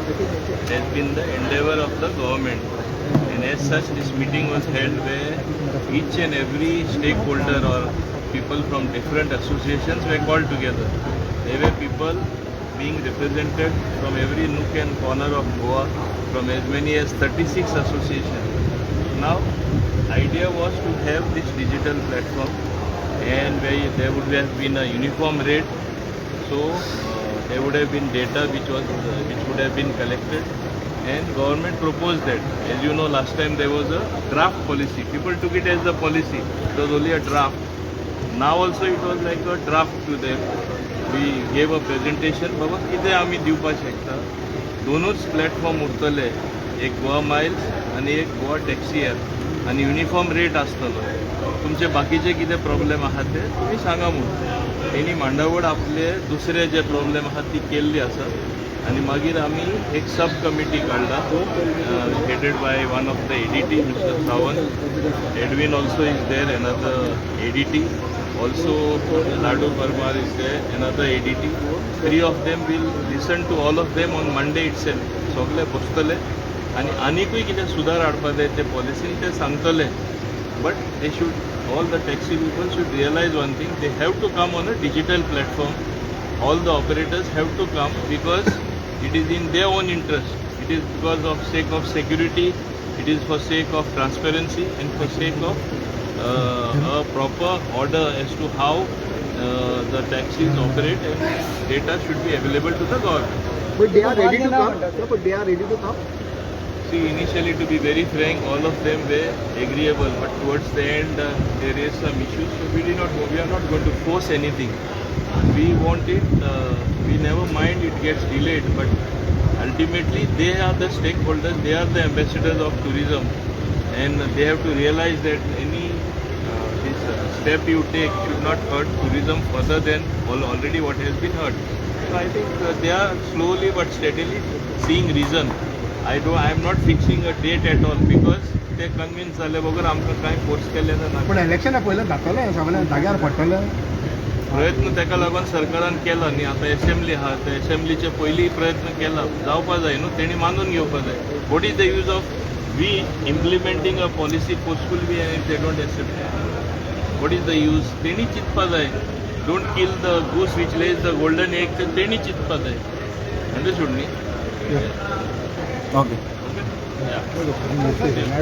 It has been the endeavor of the government. And as such, this meeting was held where each and every stakeholder or people from different associations were called together. There were people being represented from every nook and corner of Goa, from as many as 36 associations. Now, idea was to have this digital platform, and where there would have been a uniform rate, so there would have been data which would have been collected, and government proposed that. As you know, last time there was a draft policy. People took it as a policy. It was only a draft. Now also it was like a draft to them. We gave a presentation. बाबा कितें आमी दिवपाक शकता. दोनूच platform उरतले, एक Goa miles आणि एक Goa taxi app, आणि युनिफॉर्म रेट आसतलो. तुमचे बाकीचे कितें प्रॉब्लेम आहात ते तुम्ही सांगा म्हणून. तेणी मांडावळ आपले दुसरे जे प्रॉब्लेम आहात ती केल्ली आसा, आणि मागीर आमी एक सब कमिटी काडला, headed by one of the ADT, Mr. Sawant. Edwin also is there, another ADT. Also, Ladu Parmar is there, another ADT. Three of them will listen to all of them on Monday itself. सगळे बसतले आणि आनीकूय कितें सुदार हाडपाक जाय ते पॉलिसीन ते सांगतले. But they should, all the taxi people should realize one thing: they have to come on a digital platform. All the operators have to come because it is in their own interest. It is because of sake of security. It is for sake of transparency and for sake of a proper order as to how the taxis operate, and data should be available to the government. But they are ready to come. Sir, but they are ready to come. See, initially, to be very frank, all of them were agreeable, but towards the end there is some issues. So we are not going to force anything. We want it. We never mind it gets delayed, but ultimately they are the stakeholders. They are the ambassadors of tourism, and they have to realize that any this step you take should not hurt tourism further than already what has been hurt. So I think they are slowly but steadily seeing reason. I am not fixing a date at all because they convince झाले बगर आमकां कांय force केलें ना. पण इलेक्शना पयलें जातलें सगळें जाग्यार पडटलें. प्रयत्न ताका लागून सरकारान केला न्ही. आतां असेंब्ली आहा, त्या असेंब्लीचे पयलीं प्रयत्न केला, जावपाक जाय न्हू, तेणी मानून घेवपाक जाय. What is the use of we implementing a policy forcefully and they don't accept? What is the use? तेणी चिंतपाक जाय. Don't kill the goose which lays the golden egg, तेणी चिंतपाक जाय. अंडरस्टूड न्ही? Okay. Yeah.